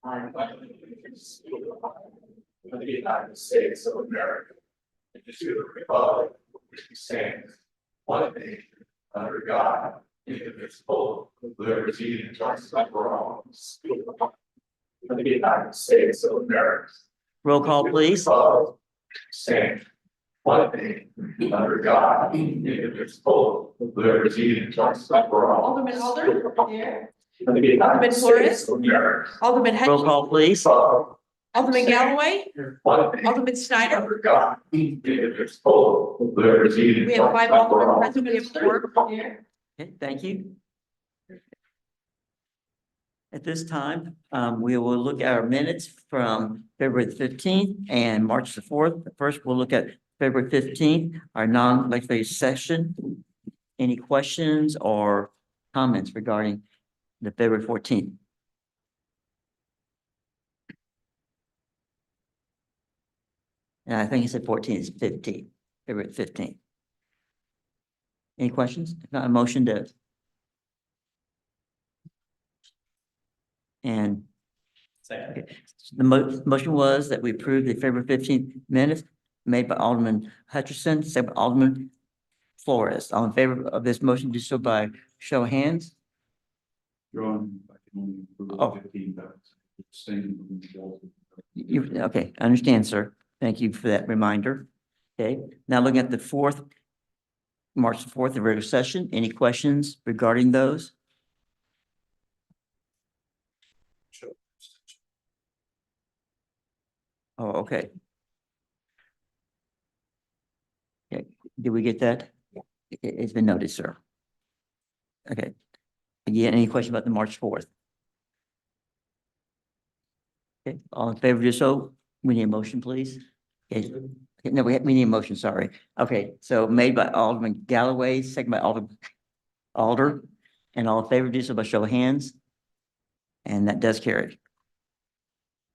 I allegiance to the flag of the United States of America, and to the republic for which it stands, one nation, under God, indivisible, with liberty and justice for all. Of the United States of America. Roll call, please. Stand. One nation, under God, indivisible, with liberty and justice for all. Alderman Alder, here. Of the United Flores. States of America. Alderman Roll Hutchinson. call, please. Alderman Galloway. One nation, Alderman Snyder. under God, indivisible, with liberty and We have five justice for all. aldermen present. We have four here. Okay, thank you. At this time, we will look at our minutes from February the 15th and March the 4th. First, we'll look at February 15th, our non-legislative session. Any questions or comments regarding the February 14th? And I think he said 14 is 15, February 15th. Any questions? If not, a motion to. And okay. The motion was that we approve the February 15th minutes made by Alderman Hutchinson, second by Alderman Flores. All in favor of this motion, do so by show of hands. Oh. Okay, I understand, sir. Thank you for that reminder. Okay, now looking at the March the 4th, the regular session. Any questions regarding those? Oh, okay. Okay, did we get that? It's been noted, sir. Okay. Again, any question about the March 4th? Okay, all in favor, do so. We need a motion, please. Okay. No, we need a motion, sorry. Okay, so made by Alderman Galloway, second by Alder, and all in favor, do so by show of hands. And that does carry.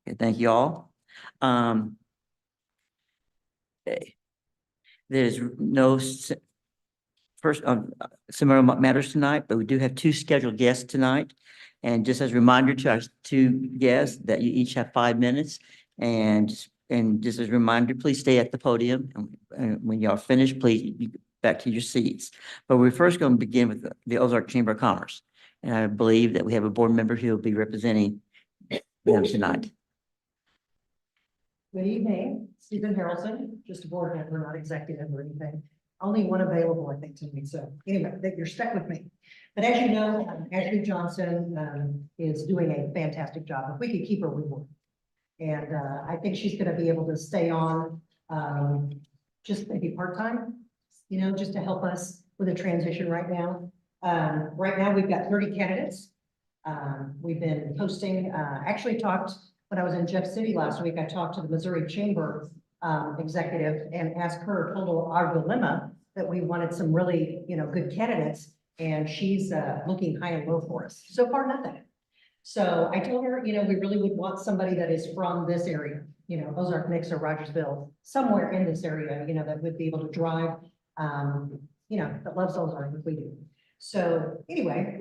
Okay, thank you all. Okay. There's no first similar matters tonight, but we do have two scheduled guests tonight. And just as a reminder to our two guests that you each have 5 minutes. And just as a reminder, please stay at the podium. And when y'all finish, please back to your seats. But we're first going to begin with the Ozark Chamber of Commerce. And I believe that we have a board member who will be representing them tonight. Good evening, Stephen Harrelson, just a board member, not executive or anything. Only one available, I think, tonight. So anyway, that you're stuck with me. But as you know, Ashley Johnson is doing a fantastic job. If we could keep her, we would. And I think she's going to be able to stay on just maybe part-time, you know, just to help us with a transition right now. Right now, we've got 30 candidates. We've been posting, actually talked, when I was in Jeff City last week, I talked to the Missouri Chamber executive and asked her, told her our dilemma that we wanted some really, you know, good candidates. And she's looking high and low for us. So far, nothing. So I told her, you know, we really would want somebody that is from this area, you know, Ozark, Nix, or Rogersville, somewhere in this area, you know, that would be able to drive, you know, that loves Ozark as we do. So anyway,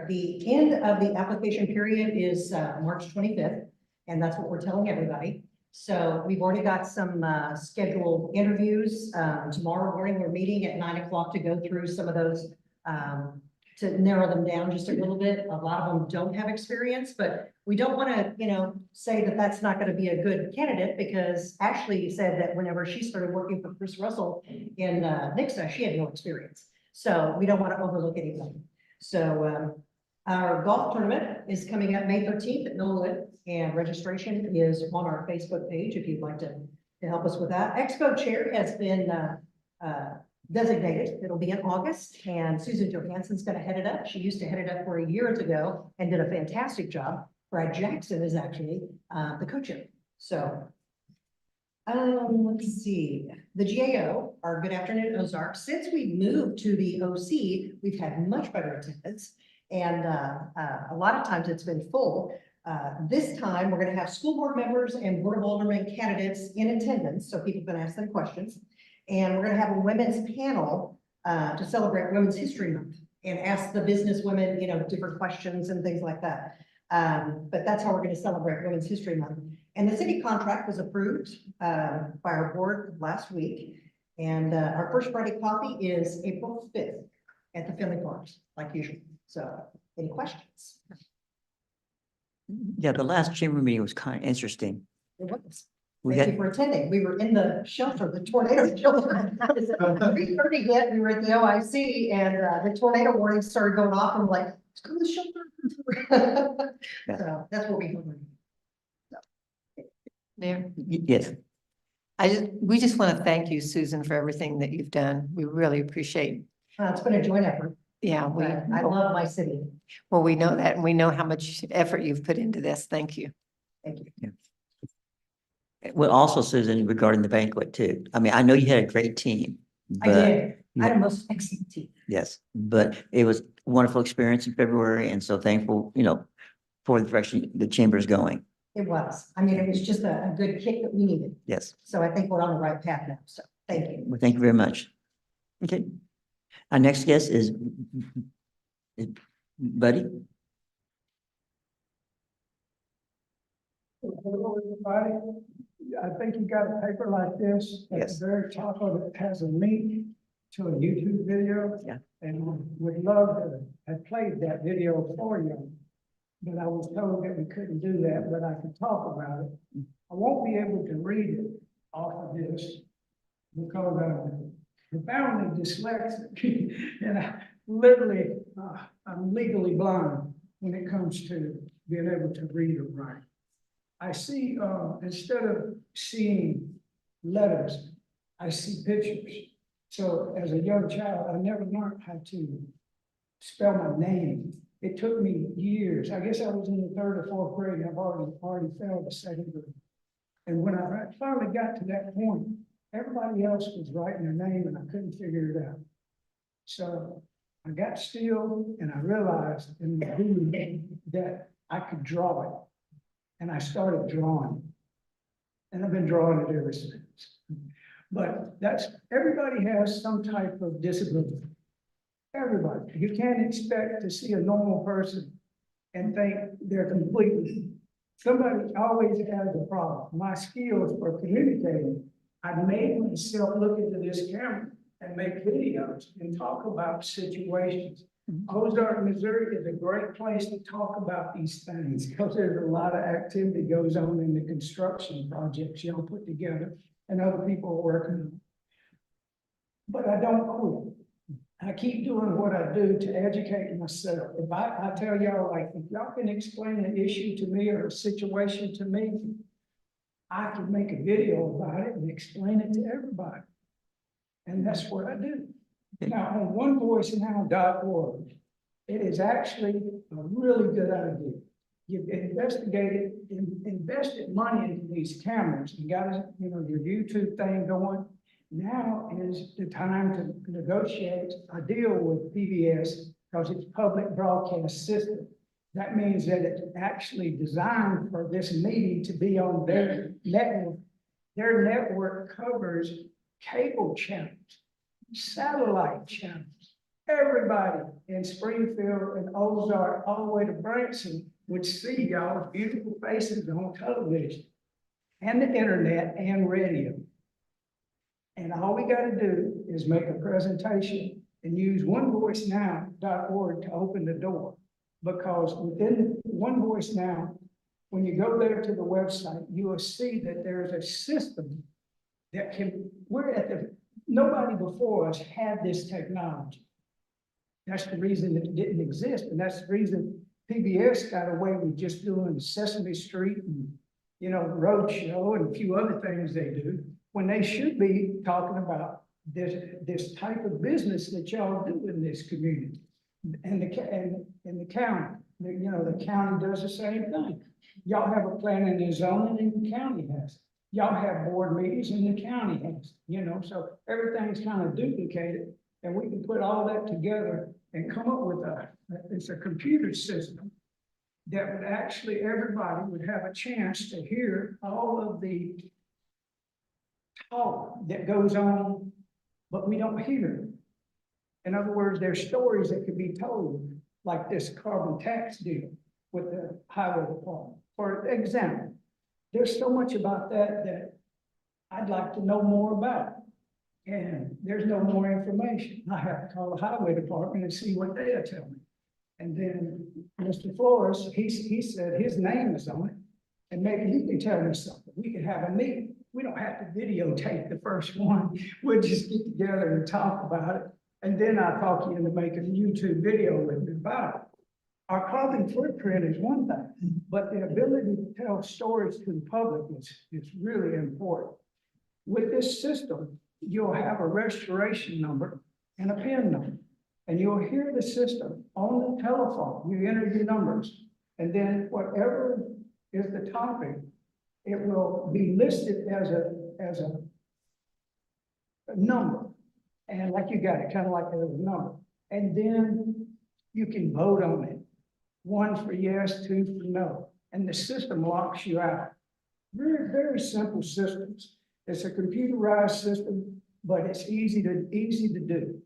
the end of the application period is March 25th, and that's what we're telling everybody. So we've already got some scheduled interviews. Tomorrow morning, we're meeting at 9 o'clock to go through some of those, to narrow them down just a little bit. A lot of them don't have experience, but we don't want to, you know, say that that's not going to be a good candidate, because Ashley said that whenever she started working for Chris Russell in Nixa, she had no experience. So we don't want to overlook anything. So our golf tournament is coming up May 13th at Millwood, and registration is on our Facebook page if you'd like to help us with that. Expo chair has been designated. It'll be in August, and Susan Johansson's going to head it up. She used to head it up for years ago and did a fantastic job. Brad Jackson is actually the co-chair. So let's see, the GAO, our Good Afternoon Ozark. Since we moved to the OC, we've had much better attendance, and a lot of times it's been full. This time we're going to have school board members and board of aldermen candidates in attendance, so people can ask them questions. And we're going to have a women's panel to celebrate Women's History Month and ask the business women, you know, different questions and things like that. But that's how we're gonna celebrate Women's History Month. And the city contract was approved, by our board last week. And, our first Friday coffee is April 5th at the Finley Farms, like usual. So, any questions? Yeah, the last chamber meeting was kind of interesting. It was. We Thank you had, for attending. We were in the shelter, the tornado shelter. 3:30 hit, we were at the OIC and the tornado warning started going off. And I'm like, let's go to the shelter. Yeah. So that's what we do. Mayor, yes, we just want to thank you, Susan, for everything that you've done. We really appreciate. It's been a joint effort. Yeah, I love my city. well, we know that, and we know how much effort you've put into this. Thank you. Thank you. well, also Susan, regarding the banquet too. I mean, I know you had a great team. I but did. I had a most excellent team. Yes, but it was a wonderful experience in February, and so thankful, for the direction the chamber is going. It was. I mean, it was just a good kick that we needed. Yes, So I think we're on the right path now. So thank you. well, thank you very much. Okay. Our next guest is Buddy. Hello, everybody. I think you got a paper like this. At Yes. the very top of it has a link to a YouTube video. Yeah. And would love to have played that video for you. But I was told that we couldn't do that, but I could talk about it. I won't be able to read it off of this because I'm profoundly dyslexic. And I literally, I'm legally blind when it comes to being able to read or write. I see, instead of seeing letters, I see pictures. So as a young child, I never learned how to spell my name. It took me years. I guess I was in the 3rd or 4th grade. I've already failed the 2nd grade. And when I finally got to that point, everybody else was writing their name and I couldn't figure it out. So I got still and I realized in the doing that I could draw it. And I started drawing. And I've been drawing it ever since. But everybody has some type of disability. Everybody. You can't expect to see a normal person and think they're completely. Somebody always has a problem. My skills for communicating, I made myself look into this camera and make videos and talk about situations. Ozark, Missouri is a great place to talk about these things because there's a lot of activity goes on in the construction projects y'all put together and other people are working on. But I don't quit. I keep doing what I do to educate myself. If I tell y'all, like, if y'all can explain an issue to me or a situation to me, I can make a video about it and explain it to everybody. And that's what I do. Now, on onevoicenow.org, it is actually a really good idea. You've investigated, invested money into these cameras, you got, your YouTube thing going. Now is the time to negotiate a deal with PBS because it's public broadcast system. That means that it's actually designed for this meeting to be on their network. Their network covers cable channels, satellite channels. Everybody in Springfield and Ozark, all the way to Branson, would see y'all's beautiful faces on television and the internet and radio. And all we got to do is make a presentation and use onevoicenow.org to open the door. Because within One Voice Now, when you go there to the website, you will see that there's a system that nobody before us had this technology. That's the reason it didn't exist. And that's the reason PBS got away with just doing Sesame Street and, Roadshow and a few other things they do, when they should be talking about this type of business that y'all do in this community. And the county, the county does the same thing. Y'all have a planning and zoning and the county has it. Y'all have board meetings and the county has it, so everything's kind of duplicated. And we can put all that together and come up with it's a computer system that would actually, everybody would have a chance to hear all of the talk that goes on, but we don't hear. In other words, there's stories that could be told, like this carbon tax deal. with the highway department. For example, there's so much about that I'd like to know more about. And there's no more information. I have to call the highway department and see what they'll tell me. And then Mr. Flores, he said his name is on it. And maybe you can tell me something. We can have a meeting. We don't have to videotape the first one. We'll just get together and talk about it. And then I'll talk you into making a YouTube video with me about it. Our carbon footprint is one thing, but the ability to tell stories to the public is really important. With this system, you'll have a restoration number and a PIN number. And you'll hear the system on the telephone. You enter your numbers. And then whatever is the topic, it will be listed as a number. And like you got it, kind of like a number. And then you can vote on it. 1 for yes, 2 for no. And the system locks you out. Very, very simple systems. It's a computerized system, but it's easy to do.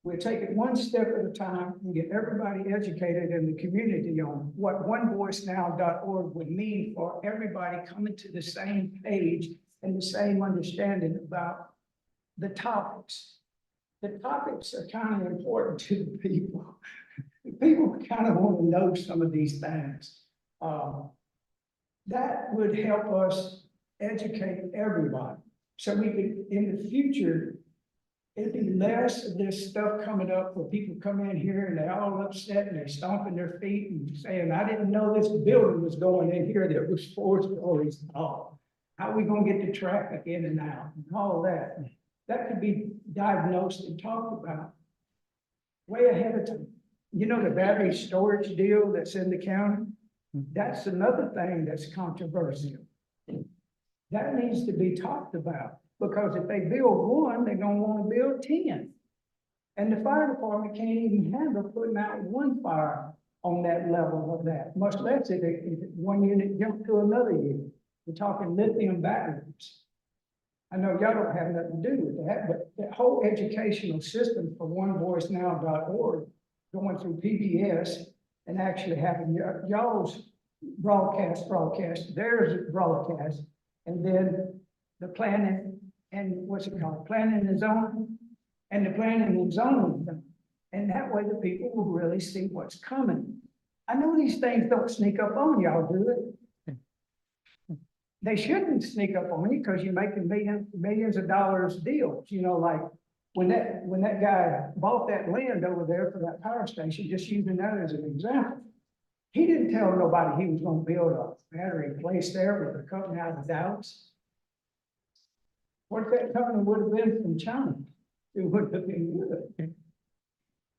We'll take it one step at a time and get everybody educated in the community on what onevoicenow.org would mean for everybody coming to the same page and the same understanding about the topics. The topics are kind of important to the people. People kind of want to know some of these things. That would help us educate everybody. So we could, in the future, it'd be less of this stuff coming up where people come in here and they're all upset and they're stomping their feet and saying, I didn't know this building was going in here that was 4 stories tall. How are we going to get the traffic in and out and all of that? That could be diagnosed and talked about way ahead of time. You know, the battery storage deal that's in the county, that's another thing that's controversial. That needs to be talked about, because if they build one, they're gonna want to build 10. And the fire department can't even handle putting out one fire on that level of that, much less if one unit jump to another unit. We're talking lithium batteries. I know y'all don't have nothing to do with that, but the whole educational system for onevoicenow.org, going through PBS and actually having y'all's broadcast, theirs broadcast, and then the planning and what's it called? Planning and zoning, and the planning and zoning. And that way the people will really see what's coming. I know these things don't sneak up on y'all, do it? They shouldn't sneak up on you because you're making millions of dollars deals, you know, like when that guy bought that land over there for that power station, just using that as an example. He didn't tell nobody he was going to build a battery place there with a company out of Dallas. What if that company would have been from China? It would have been good.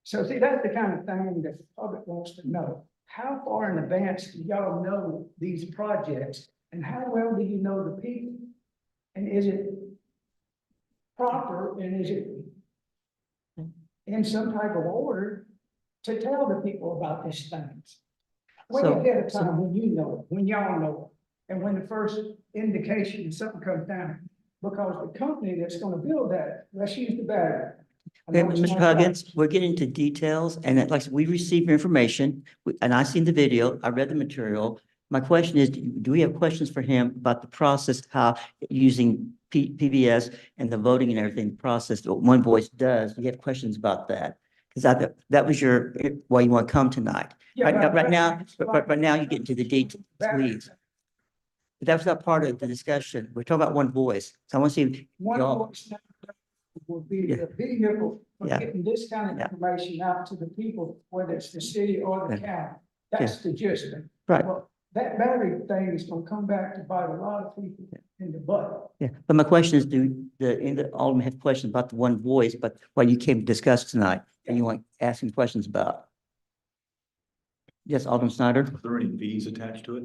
So see, that's the kind of thing that the public wants to know. How far in advance do y'all know these projects, and how well do you know the people? And is it proper, and is it in some type of order to tell the people about these things? Way ahead of time, when you know it, when y'all know it, and when the first indication of something comes down, because the company that's going to build that, let's use the battery. Mr. Huggins, we're getting into details, and like I said, we received your information, and I seen the video, I read the material. My question is, do we have questions for him about the process, how using PBS and the voting and everything process, what One Voice does? Do you have questions about that? Because that was why you want to come tonight. Yeah, Right now, you get into the details, please. But that was not part of the discussion. We're talking about One Voice. So I want to see One y'all. Voice will be the vehicle for Yeah. getting this kind of Yeah. information out to the people, whether it's the city or the county. That's the gist of it. Right. Well, that battery thing is going to come back to bite a lot of people in the butt. Yeah, but my question is, do the Alderman have questions about the One Voice, but what you came to discuss tonight, and you want asking questions about? Yes, Alderman Snyder? Are there any fees attached to it?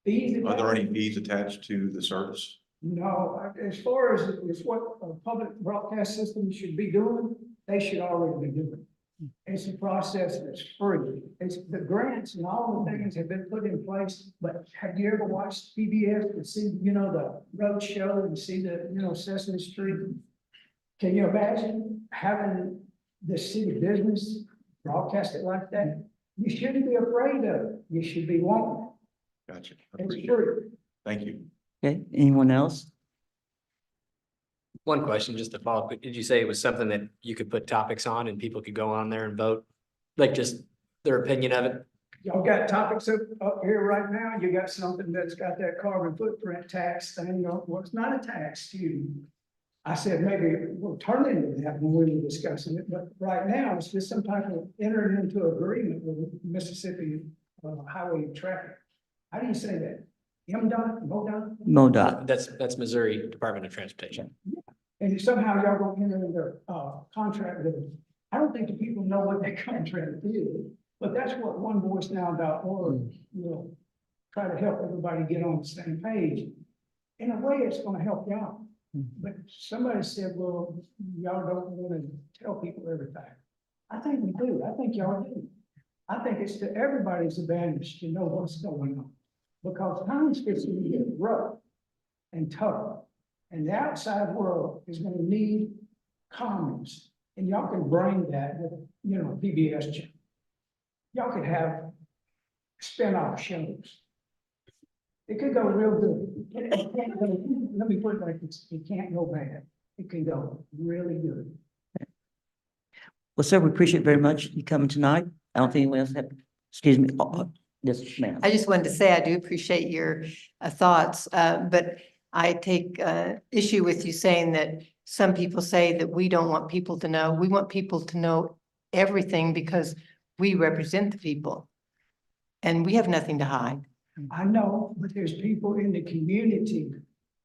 These Are there any fees attached to the service? No, as far as what a public broadcast system should be doing, they should already be doing. It's a process that's free. It's the grants and all the things have been put in place, but have you ever watched PBS to see, you know, the road show and see the, you know, Sesame Street? Can you imagine having the city business broadcast it like that? You shouldn't be afraid of it. you should be wanting Gotcha. I it. It's appreciate it. free. Thank you. Okay, anyone else? One question, just to follow up, did you say it was something that you could put topics on and people could go on there and vote? Like just their opinion of it? Y'all got topics up here right now. You got something that's got that carbon footprint tax thing. Well, it's not a tax to you. I said maybe we'll turn into that when we were discussing it, but right now it's just some type of entering into agreement with Mississippi Highway Traffic. How do you say that? MDOT, MoDOT? MoDOT. That's Missouri Department of Transportation. And somehow y'all gonna enter into contract with them. I don't think the people know what that contract is, but that's what onevoicenow.org will try to help everybody get on the same page. In a way, it's gonna help y'all. But somebody said, well, y'all don't wanna tell people everything. I think we do. I think y'all do. I think it's to everybody's advantage to know what's going on. Because times gets to get rough and tough. And the outside world is gonna need comments. And y'all can bring that with, PBS channel. Y'all could have spin-off shows. It could go real good. It can't go, let me put it like this, it can't go bad. It can go really good. Well, sir, we appreciate very much you coming tonight. I don't think anyone else have, excuse me, yes, ma'am. I just wanted to say, I do appreciate your thoughts, but I take issue with you saying that some people say that we don't want people to know. We want people to know everything because we represent the people. And we have nothing to hide. I know, but there's people in the community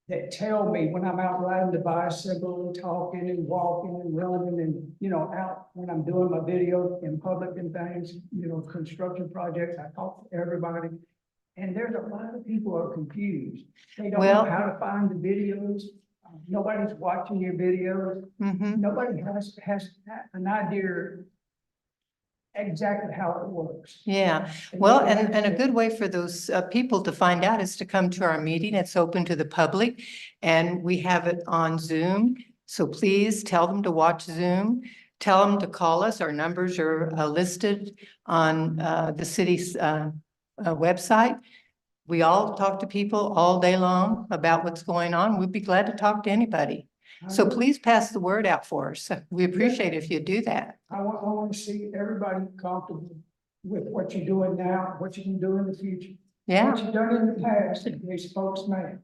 that tell me when I'm out riding the bicycle and talking and walking and running and, out when I'm doing my video in public and things, construction projects, I talk to everybody. And there's a lot of people are confused. They don't know Well- how to find the videos. Nobody's watching your videos. Mhm. Nobody has an idea exactly how it works. Yeah, well, and a good way for those people to find out is to come to our meeting. It's open to the public and we have it on Zoom. So please tell them to watch Zoom. Tell them to call us. Our numbers are listed on the city's website. We all talk to people all day long about what's going on. We'd be glad to talk to anybody. So please pass the word out for us. We appreciate if you do that. I want to see everybody comfortable with what you're doing now, what you can do in the future. Yeah. What you've done in the past, these folks may.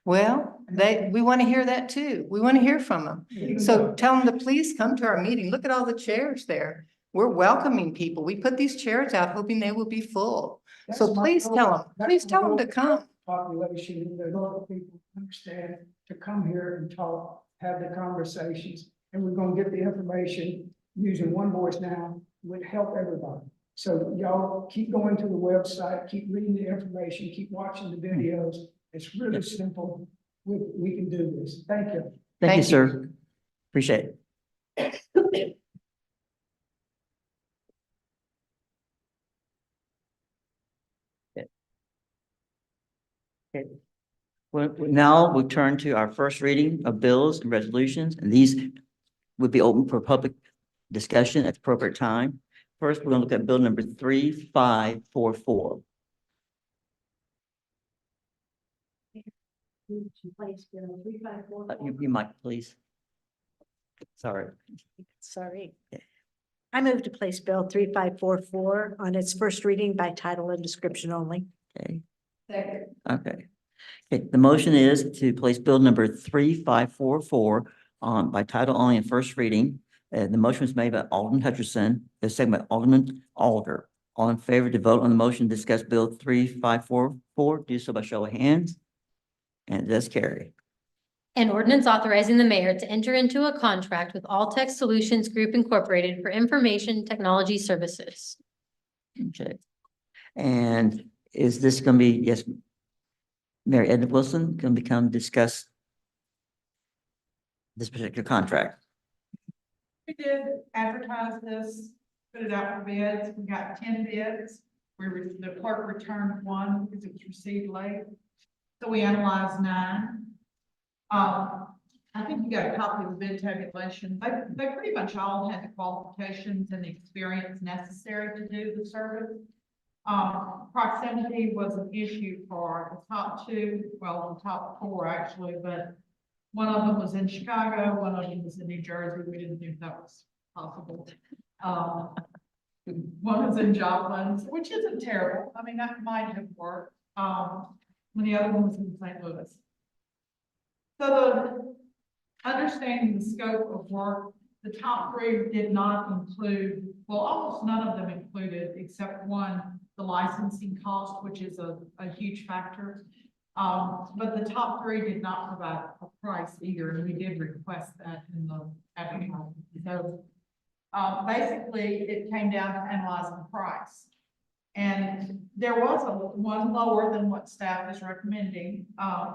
Well, we want to hear that too. We want to hear from them. So tell them to please come to our meeting. Look at all the chairs there. We're welcoming people. We put these chairs out hoping they will be full. So please tell them to come. Population, the local people understand to come here and talk, have the conversations, and we're gonna get the information using One Voice Now would help everybody. So y'all keep going to the website, keep reading the information, keep watching the videos. It's really simple. We can do this. Thank you. Thank you, Thank you. sir. Appreciate it. Okay. Well, now we'll turn to our first reading of bills and resolutions, and these would be open for public discussion at the appropriate time. First, we're going to look at bill number 3544. You might, please. Sorry. Sorry. I move to place bill 3544 on its first reading by title and description only. Okay. Okay. Okay, the motion is to place bill number 3544 on by title only in first reading. The motion was made by Alderman Hutchinson, the second by Alderman Alder. All in favor to vote on the motion to discuss bill 3544, do so by show of hands. And it does carry. An ordinance authorizing the mayor to enter into a contract with Altec Solutions Group Incorporated for information technology services. Okay. And is this going to be, yes, Mary Edna Wilson going to discuss this particular contract? We did advertise this, put it out for bids. We got 10 bids. The clerk returned one because it was received late. So we analyzed 9. I think you got a copy of the bid tabulation. They pretty much all had the qualifications and the experience necessary to do the service. Proximity was an issue for the top two, well, the top four actually, but one of them was in Chicago, one of them was in New Jersey. We didn't think that was possible. One was in Joplin, which isn't terrible. I mean, that might have worked. And the other one was in St. Louis. So understanding the scope of work, the top three did not include, well, almost none of them included, except one, the licensing cost, which is a huge factor. But the top three did not provide a price either, and we did request that in the advertising. So, basically, it came down to analyzing the price. And there was one lower than what staff is recommending.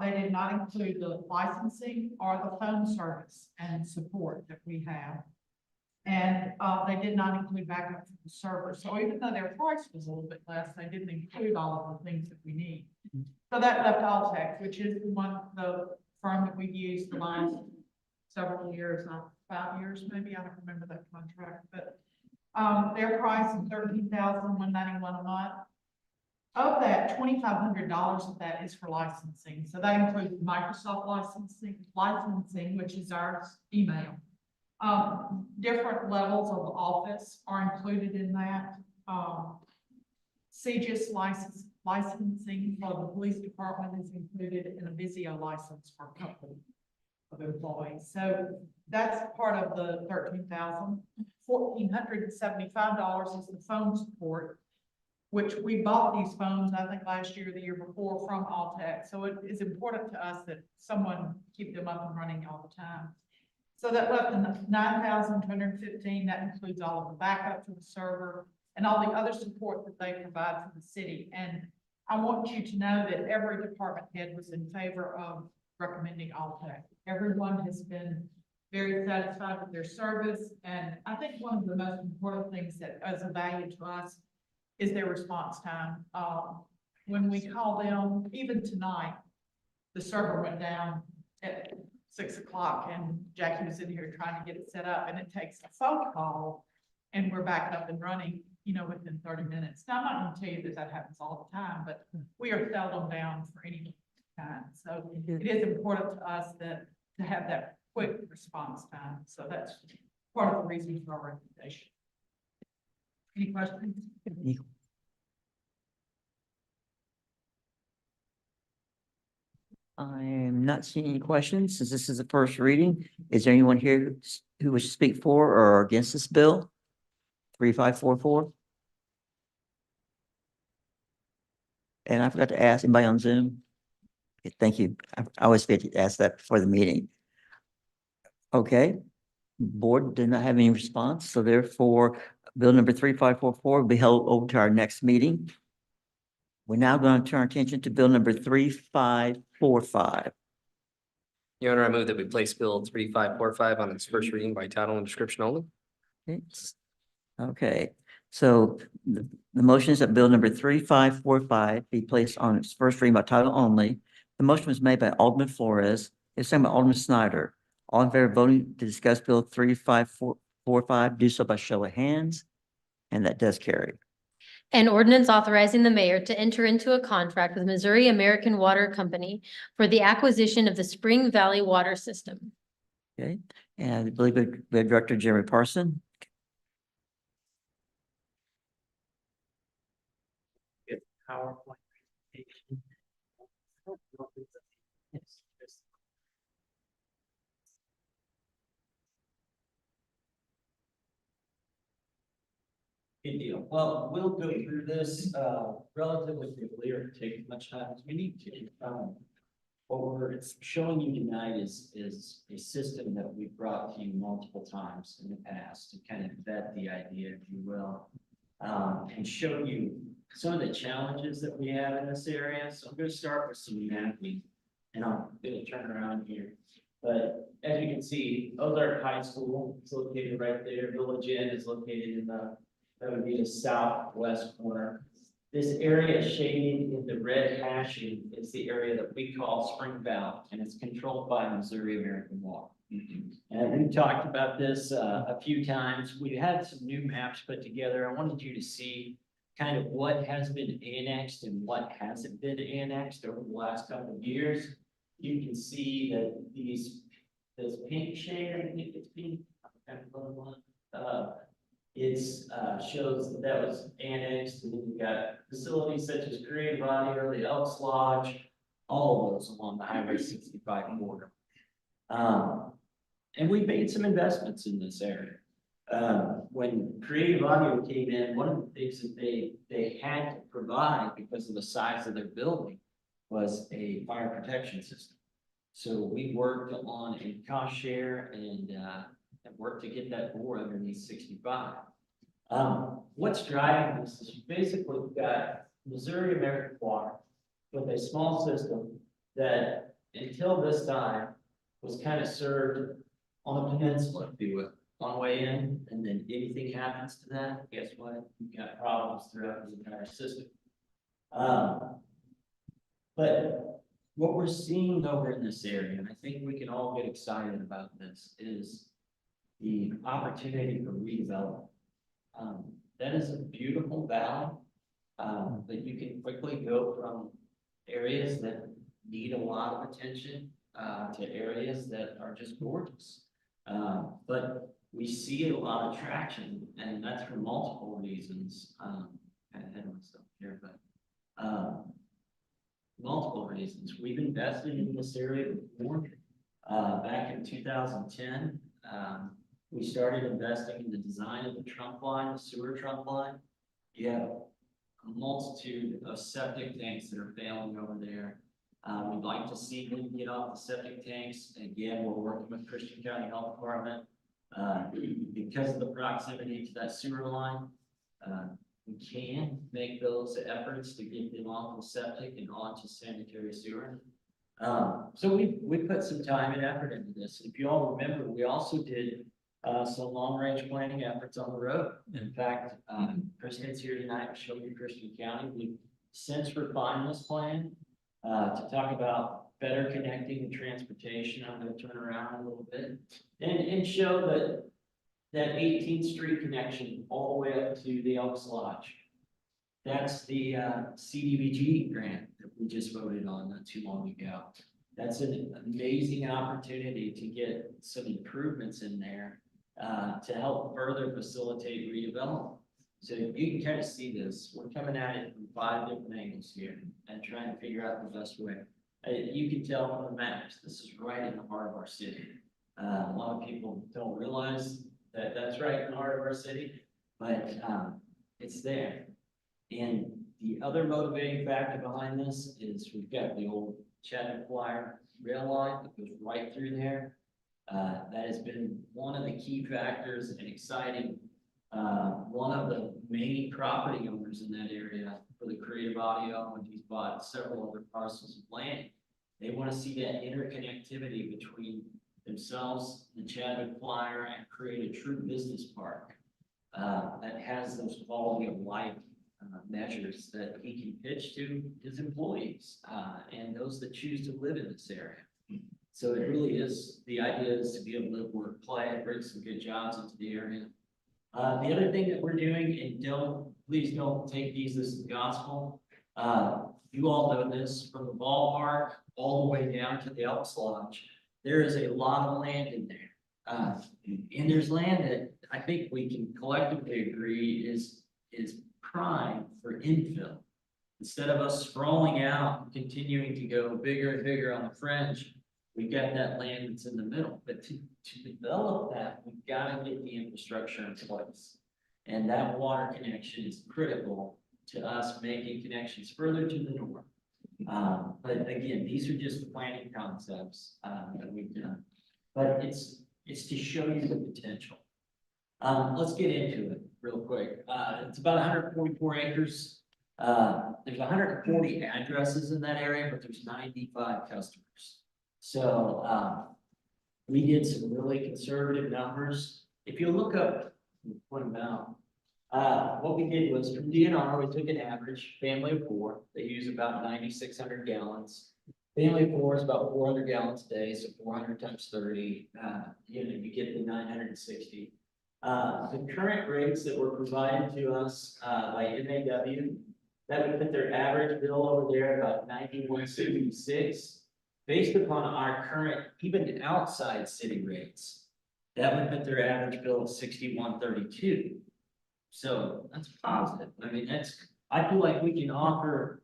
They did not include the licensing or the phone service and support that we have. And they did not include backup for the server. So even though their price was a little bit less, they didn't include all of the things that we need. So that left Altec, which is the firm that we've used the last several years, 5 years, maybe. I don't remember that contract, but their price is $13,191 a month. Of that, $2,500 of that is for licensing. So that includes Microsoft licensing, which is our email. Different levels of Office are included in that. CGIS licensing for the police department is included in a Visio license for a couple of employees. So that's part of the $13,000. $1,475 is the phone support, which we bought these phones, I think last year or the year before, from Altec. So it is important to us that someone keep them up and running all the time. So that left in $9,215. That includes all of the backup for the server and all the other support that they provide for the city. And I want you to know that every department head was in favor of recommending Altec. Everyone has been very satisfied with their service. And I think one of the most important things that is of value to us is their response time. When we call them, even tonight, the server went down at 6 o'clock and Jackie was in here trying to get it set up, and it takes a phone call and we're back up and running, within 30 minutes. Now, I'm not going to tell you that happens all the time, but we are seldom down for any time. So it is important to us to have that quick response time. So that's part of the reason for our recommendation. Any questions? I'm not seeing any questions since this is the first reading. Is there anyone here who wishes to speak for or against this bill? 3544. And I forgot to ask anybody on Zoom. Okay, thank you. I always forget to ask that before the meeting. Okay. Board did not have any response, so therefore bill number 3544 will be held over to our next meeting. We're now going to turn our attention to bill number 3545. Your Honor, I move that we place bill 3545 on its first reading by title and description only. Okay, so the motion is that bill number 3545 be placed on its first reading by title only. The motion was made by Alderman Flores. It's seconded by Alderman Snyder. All in favor of voting to discuss bill 3545, do so by show of hands. And that does carry. An ordinance authorizing the mayor to enter into a contract with Missouri American Water Company for the acquisition of the Spring Valley Water System. Okay, and I believe we have Director Jeremy Parson. PowerPoint presentation. Good deal. Well, we'll go through this relatively quickly or take as much time as we need to. What we're showing you tonight is a system that we've brought to you multiple times in the past to kind of vet the idea, if you will, and show you some of the challenges that we have in this area. So I'm going to start with some mapping, and I'm going to turn around here. But as you can see, Ozark High School is located right there. Village Inn is located in that would be the southwest corner. This area shaded in the red hashing is the area that we call Spring Valley, and it's controlled by Missouri American Water. And we've talked about this a few times. We had some new maps put together. I wanted you to see kind of what has been annexed and what hasn't been annexed over the last couple of years. You can see that this pink shade, I think it's pink. It's, shows that that was annexed, and then you've got facilities such as Creative Audio, the Elks Lodge, all of those along the Highway 65 border. And we made some investments in this area. When Creative Audio came in, one of the things that they had to provide because of the size of their building was a fire protection system. So we worked on a cost share and worked to get that bore underneath 65. What's driving this is you basically got Missouri American Water with a small system that until this time was kind of served on the peninsula, if you will, on the way in, and then anything happens to that, guess what? You've got problems throughout the entire system. But what we're seeing over in this area, and I think we can all get excited about this, is the opportunity for redevelopment. That is a beautiful valley that you can quickly go from areas that need a lot of attention to areas that are just gorgeous. But we see a lot of traction, and that's for multiple reasons. I had myself here, but multiple reasons. We've invested in this area before. Back in 2010, we started investing in the design of the trunk line, the sewer trunk line. You have a multitude of septic tanks that are failing over there. We'd like to see them get off the septic tanks. Again, we're working with Christian County Health Department. Because of the proximity to that sewer line, we can make those efforts to get them off the septic and onto sanitary sewer. So we put some time and effort into this. If you all remember, we also did some long-range planning efforts on the road. In fact, Kristen's here tonight to show you Christian County. We've since refined this plan to talk about better connecting the transportation. I'm going to turn around a little bit and show that 18th Street connection all the way up to the Elks Lodge. That's the CDBG grant that we just voted on not too long ago. That's an amazing opportunity to get some improvements in there to help further facilitate redevelopment. So you can kind of see this. We're coming at it from 5 different angles here and trying to figure out the best way. You can tell from the maps, this is right in the heart of our city. A lot of people don't realize that that's right in the heart of our city, but it's there. And the other motivating factor behind this is we've got the old Chadwick Flyer rail line that goes right through there. That has been one of the key factors and exciting. One of the main property owners in that area for the Creative Audio, and he's bought several other parcels of land. They want to see that interconnectivity between themselves, the Chadwick Flyer, and create a true business park that has those quality of life measures that he can pitch to his employees and those that choose to live in this area. So it really is, the idea is to be able to live, work, play, bring some good jobs into the area. The other thing that we're doing, and please don't take these as the gospel. You all know this, from the ballpark all the way down to the Elks Lodge, there is a lot of land in there. And there's land that I think we can collectively agree is prime for infill. Instead of us sprawling out and continuing to go bigger and bigger on the fringe, we've got that land that's in the middle. But to develop that, we've got to get the infrastructure in place. And that water connection is critical to us making connections further to the north. But again, these are just planning concepts that we've done. But it's to show you the potential. Let's get into it real quick. It's about 144 acres. There's 140 addresses in that area, but there's 95 customers. So we did some really conservative numbers. If you look up, put them out. What we did was from DNR, we took an average family of 4. They use about 9,600 gallons. Family of 4 is about 400 gallons a day, so 400 times 30. You get the 960. The current rates that were provided to us, by MAW, that would put their average bill over there about 91.66. Based upon our current, even outside city rates, that would put their average bill at 61.32. So that's positive. I mean, I feel like we can offer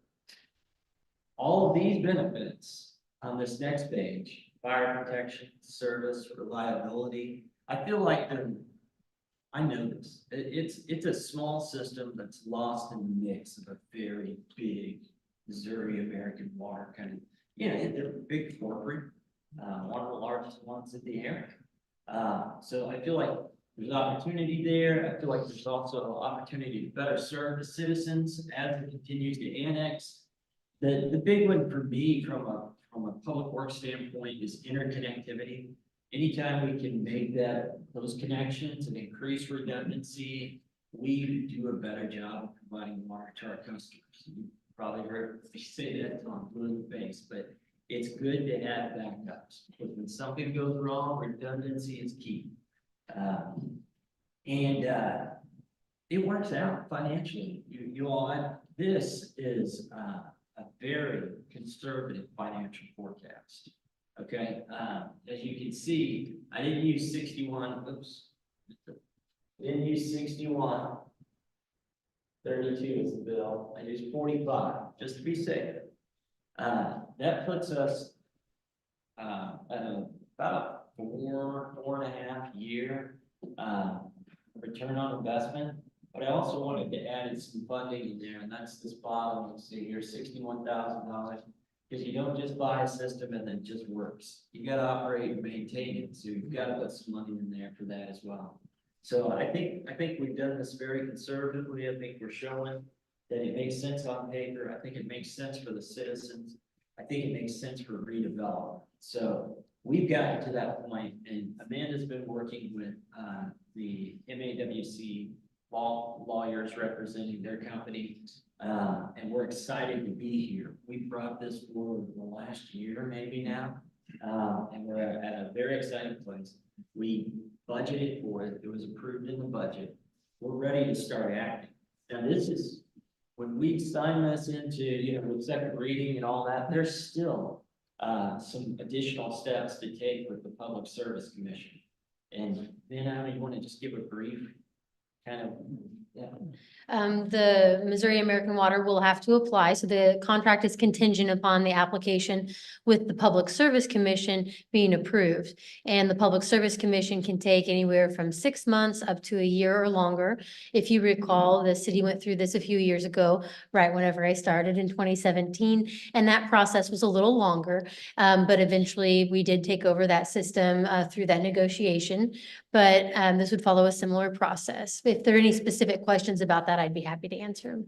all of these benefits on this next page: fire protection, service, reliability. I feel like I know this. It's a small system that's lost in the mix of a very big Missouri American Water kind of, they're a big corporate, one of the largest ones in the area. So I feel like there's opportunity there. I feel like there's also opportunity to better serve the citizens as it continues to annex. The big one for me from a public works standpoint is interconnectivity. Anytime we can make those connections and increase redundancy, we do a better job of providing water to our customers. You probably heard me say that on blue face, but it's good to have backups, because when something goes wrong, redundancy is key. It works out financially. You all, this is a very conservative financial forecast. Okay, as you can see, I didn't use 61, oops. Didn't use 61. 32 is the bill. I used 45, just to be safe. That puts us at about a 4.5 year return on investment. But I also wanted to add some funding in there, and that's this bottom, let's see here, $61,000. Because you don't just buy a system and then it just works. You gotta operate and maintain it, so you've got to put some money in there for that as well. So I think we've done this very conservatively. I think we're showing that it makes sense on paper. I think it makes sense for the citizens. I think it makes sense for redevelopment. So we've gotten to that point, and Amanda's been working with the MAWC lawyers representing their company. And we're excited to be here. We brought this forward the last year, maybe now, and we're at a very exciting place. We budgeted for it. It was approved in the budget. We're ready to start acting. Now, this is, when we sign this into, with second reading and all that, there's still some additional steps to take with the Public Service Commission. And then, you want to just give a brief kind of, yeah. The Missouri American Water will have to apply, so the contract is contingent upon the application with the Public Service Commission being approved. And the Public Service Commission can take anywhere from 6 months up to a year or longer. If you recall, the city went through this a few years ago, right whenever I started in 2017, and that process was a little longer. But eventually we did take over that system through that negotiation. But this would follow a similar process. If there are any specific questions about that, I'd be happy to answer them.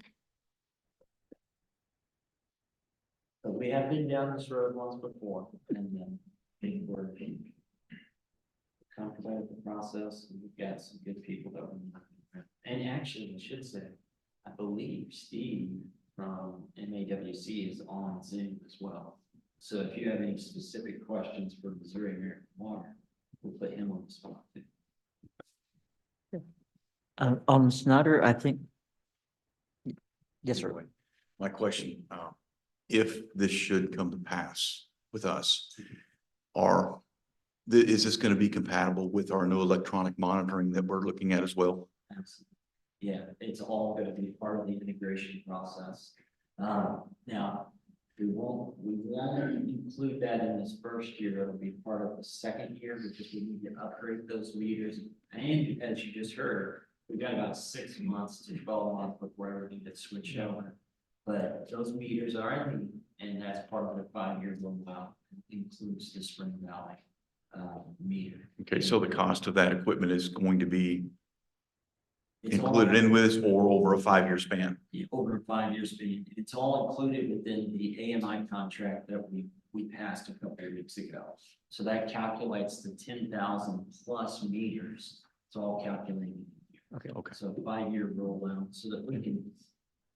But we have been down this road once before, and then we're comfortable with the process, and we've got some good people that we're working with. And actually, I should say, I believe Steve from MAWC is on Zoom as well. So if you have any specific questions for Missouri American Water, we'll put him on the spot. On Snyder, I think. Yes, sir. My question, if this should come to pass with us, is this going to be compatible with our new electronic monitoring that we're looking at as well? Absolutely. Yeah, it's all going to be part of the integration process. Now, we won't include that in this first year. It'll be part of the second year, because we need to upgrade those meters. And as you just heard, we've got about 6 months to 12 months before everything gets switched over. But those meters are in, and that's part of the 5-year rollout. It includes the Spring Valley meter. Okay, so the cost of that equipment is going to be It's all- included in with us or over a 5-year span? Over 5 years, it's all included within the AMI contract that we passed a couple of weeks ago. So that calculates the 10,000 plus meters. It's all calculated. Okay. So 5-year rollout, so that we can,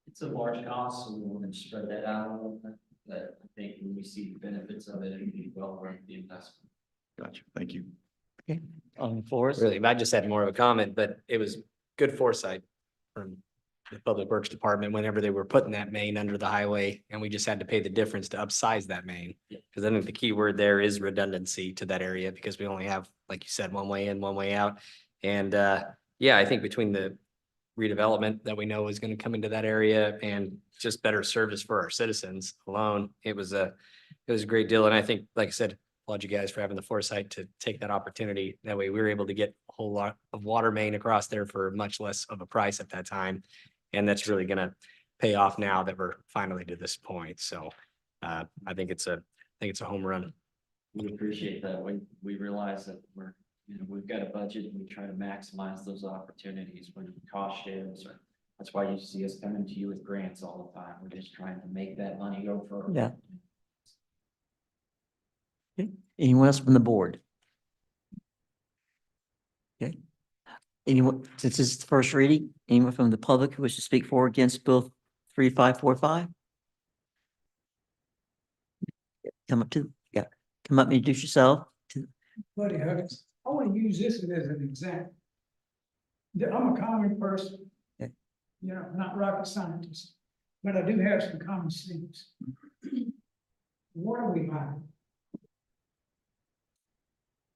it's a large cost, so we want to spread that out a little bit. But I think when we see the benefits of it, it'll be well worth the investment. Gotcha. Thank you. Flores? Really, I just had more of a comment, but it was good foresight from the Public Works Department whenever they were putting that main under the highway, and we just had to pay the difference to upsize that main. Because I think the key word there is redundancy to that area, because we only have, like you said, one way in, one way out. And yeah, I think between the redevelopment that we know is going to come into that area and just better service for our citizens alone, it was a great deal. And I think, like I said, applaud you guys for having the foresight to take that opportunity. That way we were able to get a whole lot of water main across there for much less of a price at that time. And that's really gonna pay off now that we're finally to this point. So I think it's a home run. We appreciate that. We realize that we've got a budget and we try to maximize those opportunities when cost shares or. That's why you see us coming to you with grants all the time. We're just trying to make that money go for. Yeah. Okay. Anyone else from the board? Okay. Anyone, since this is the first reading, anyone from the public who wishes to speak for or against Bill 3545? Come up and introduce yourself. Buddy Huggins, I want to use this as an example. I'm a common person. Okay. You know, not rocket scientist, but I do have some common sense. What are we buying?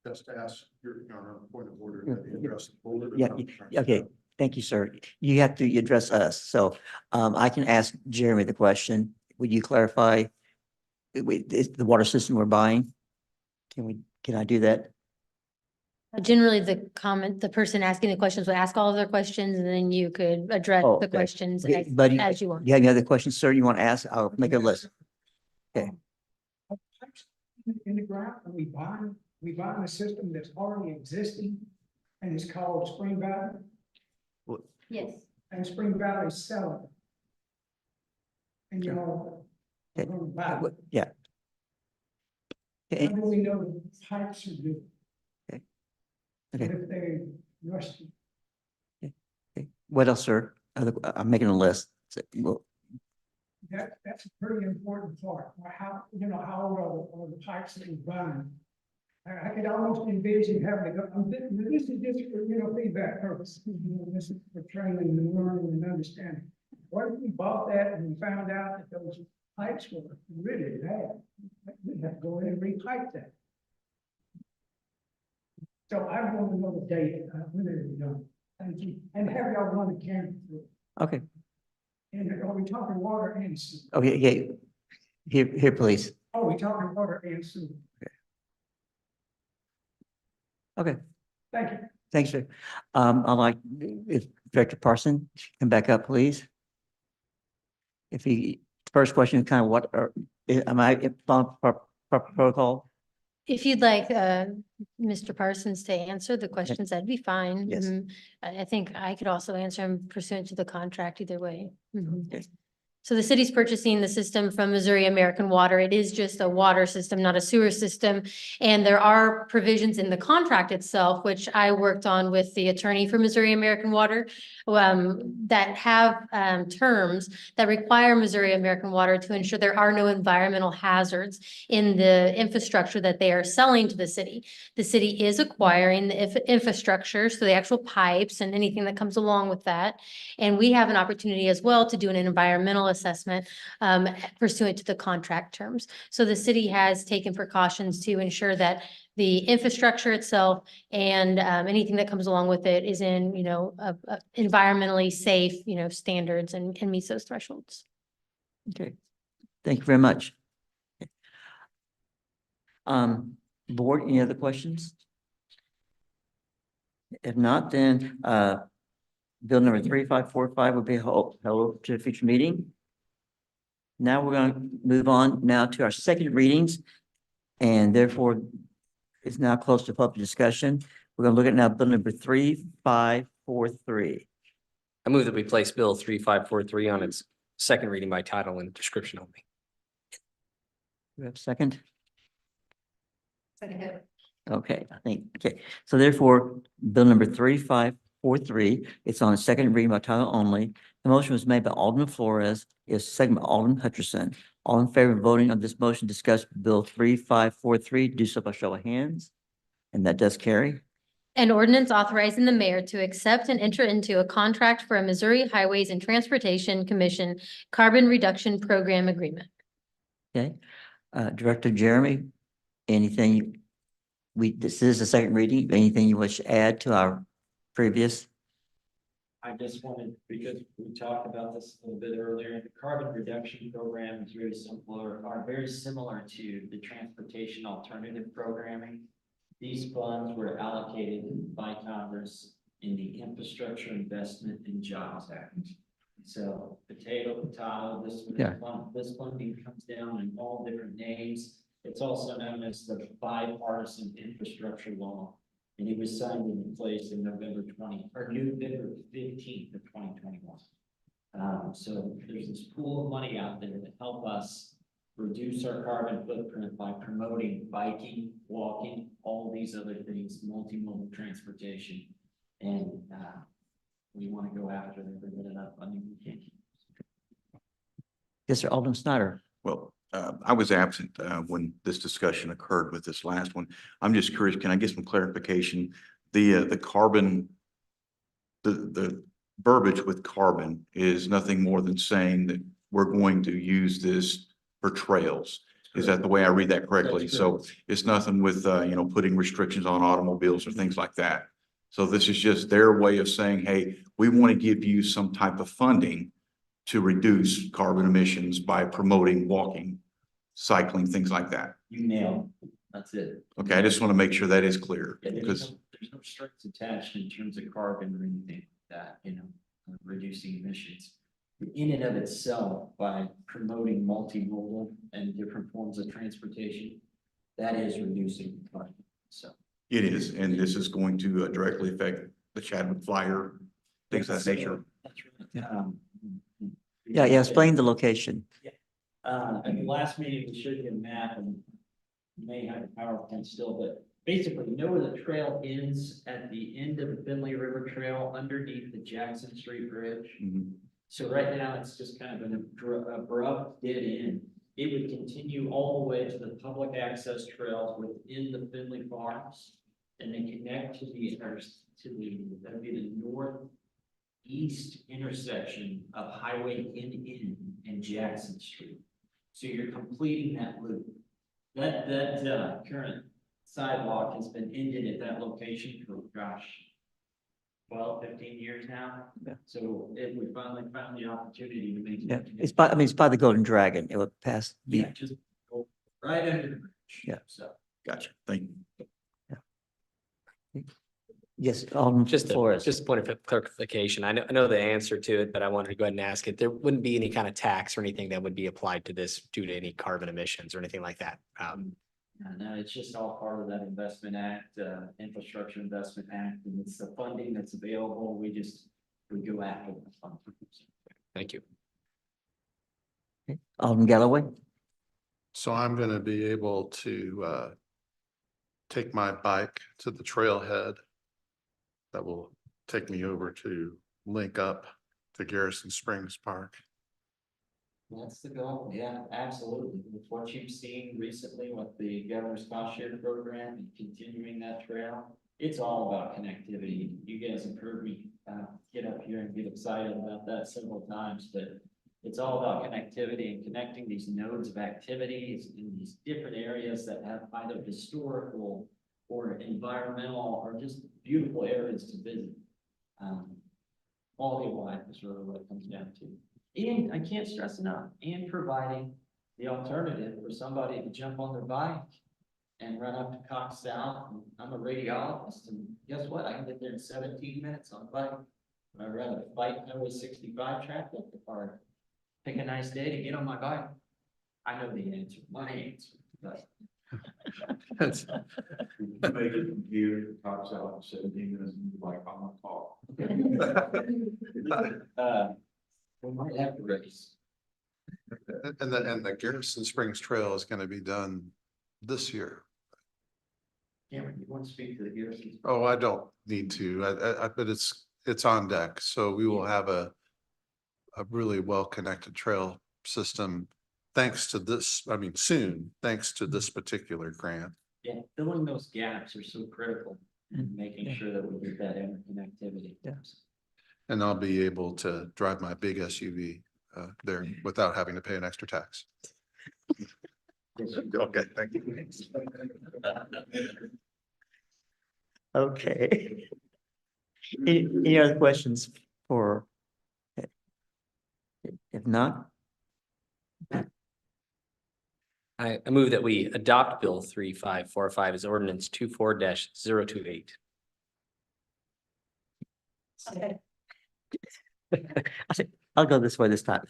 Just ask your point of order that the address. Yeah, okay, thank you, sir. You have to address us, so I can ask Jeremy the question. Would you clarify the water system we're buying? Can I do that? Generally, the person asking the questions would ask all of their questions and then you could address Oh, the okay. questions Okay, buddy, as you want. you have any other questions, sir, you want to ask? I'll make a list. In the ground, are we buying a system that's already existing and it's called Spring Valley, Yes. and Spring Valley is selling it. And you know, we're Okay. gonna buy it. Yeah. How Okay, do we know the pipes are good? okay, If they're rusty? okay. What else, sir? I'm making a list. Well, That's a pretty important part. How old are the pipes that we're buying? I could almost envision having to go, this is just for, feedback purposes. This is for training and learning and understanding. What if we bought that and we found out that those pipes were really bad? We'd have to go in and repipe that. So I want to know the date, when it is done. Thank you. And have y'all run the camera through it. okay, And are we talking water and sewer? okay, here, please. Oh, we talking water and sewer. Okay, Thank you. thanks, sir. I'd like, if Director Parson, come back up, please. First question, kind of what are, am I following proper protocol? If you'd like Mr. Parsons to answer the questions, that'd be fine. Yes. I think I could also answer them pursuant to the contract either way. Yes. So the city's purchasing the system from Missouri American Water. It is just a water system, not a sewer system. And there are provisions in the contract itself, which I worked on with the attorney for Missouri American Water, that have terms that require Missouri American Water to ensure there are no environmental hazards in the infrastructure that they are selling to the city. The city is acquiring the infrastructure, so the actual pipes and anything that comes along with that. And we have an opportunity as well to do an environmental assessment pursuant to the contract terms. So the city has taken precautions to ensure that the infrastructure itself and anything that comes along with it is in, environmentally safe, standards and meets those thresholds. Okay, thank you very much. Board, any other questions? If not, then bill number 3545 will be held to a future meeting. Now we're going to move on now to our second readings, and therefore it's now close to public discussion. We're going to look at now bill number 3543. I move that we place Bill 3543 on its second reading by title and description only. Do we have a second? Okay, okay. So therefore, bill number 3543, it's on second reading by title only. The motion was made by Alderman Flores, is second by Alderman Hutchinson. All in favor of voting on this motion, discuss bill 3543, do so by show of hands. And that does carry. An ordinance authorizing the mayor to accept and enter into a contract for a Missouri Highways and Transportation Commission Carbon Reduction Program Agreement. Okay, Director Jeremy, anything? This is the second reading. Anything you wish to add to our previous? I just wanted, because we talked about this a little bit earlier, the carbon reduction program is very similar to the transportation alternative programming. These funds were allocated by Congress in the Infrastructure Investment and Jobs Act. So potato, Yeah. this funding comes down in all different names. It's also known as the bipartisan infrastructure law. And it was signed into place in November 15th of 2021. So there's this pool of money out there to help us reduce our carbon footprint by promoting biking, walking, all these other things, multimodal transportation. And we want to go after every bit of that funding we can. Yes, sir, Alderman Snyder. Well, I was absent when this discussion occurred with this last one. I'm just curious, can I get some clarification? The carbon, the verbiage with carbon is nothing more than saying that we're going to use this for trails. Is that the way I read that correctly? So it's nothing with, putting restrictions on automobiles or things like that. So this is just their way of saying, hey, we want to give you some type of funding to reduce carbon emissions by promoting walking, cycling, things like that. You nailed it. That's it. Okay, I just want to make sure that is clear Yeah, because, there's no strings attached in terms of carbon or anything like that, reducing emissions. In and of itself, by promoting multimodal and different forms of transportation, that is reducing carbon. So it is, and this is going to directly affect the Chadwick Flyer, things of that nature. that's right. Yeah, explain the location. At the last meeting, we showed you a map and you may have a PowerPoint still, but basically, you know where the trail ends at the end of the Finley River Trail underneath the Jackson Street Bridge. Mhm. So right now, it's just kind of an abrupt dead end. It would continue all the way to the public access trails within the Finley Farms. And then connect to that'd be the northeast intersection of Highway N and Jackson Street. So you're completing that loop. That current sidewalk has been ended at that location for, 12, 15 years now. Yeah. So we finally found the opportunity to make. Yeah, it's by the Golden Dragon. It would pass. Yeah, just go right under the bridge. Yeah. So. Gotcha. Thank you. Yes, Alderman Flores. Just a point of clarification. I know the answer to it, but I wanted to go ahead and ask it. There wouldn't be any kind of tax or anything that would be applied to this due to any carbon emissions or anything like that. No, it's just all part of that Investment Act, Infrastructure Investment Act, and it's the funding that's available. We go after the funding. Thank you. Alderman Galloway. So I'm gonna be able to take my bike to the trailhead. That will take me over to link up to Garrison Springs Park. That's the goal. Yeah, absolutely. With what you've seen recently with the governor's cost share program and continuing that trail, it's all about connectivity. You guys have heard me get up here and get excited about that several times, but it's all about connectivity and connecting these nodes of activities in these different areas that have either historical or environmental or just beautiful areas to visit. Quality of life is really what it comes down to. And I can't stress enough, and providing the alternative for somebody to jump on their bike and run up to Cox South. I'm a radiologist, and guess what? I can get there in 17 minutes on a bike. I'd rather fight Highway 65 traffic or pick a nice day to get on my bike. I know the answer, my answer, but. That's- Make it from here to Cox out in 17 minutes and you're like, I'm on call. We might have to race. And the Garrison Springs Trail is gonna be done this year. Cameron, you want to speak to the Garrison? Oh, I don't need to, but it's on deck, so we will have a really well-connected trail system. Thanks to this, soon, thanks to this particular grant. Yeah, filling those gaps are so critical. and making sure that we get that interconnectivity. Yeah. And I'll be able to drive my big SUV there without having to pay an extra tax. Okay, thank you. Okay. Any other questions for? If not, I move that we adopt Bill 3545 as ordinance 24-028. I'll go this way this time.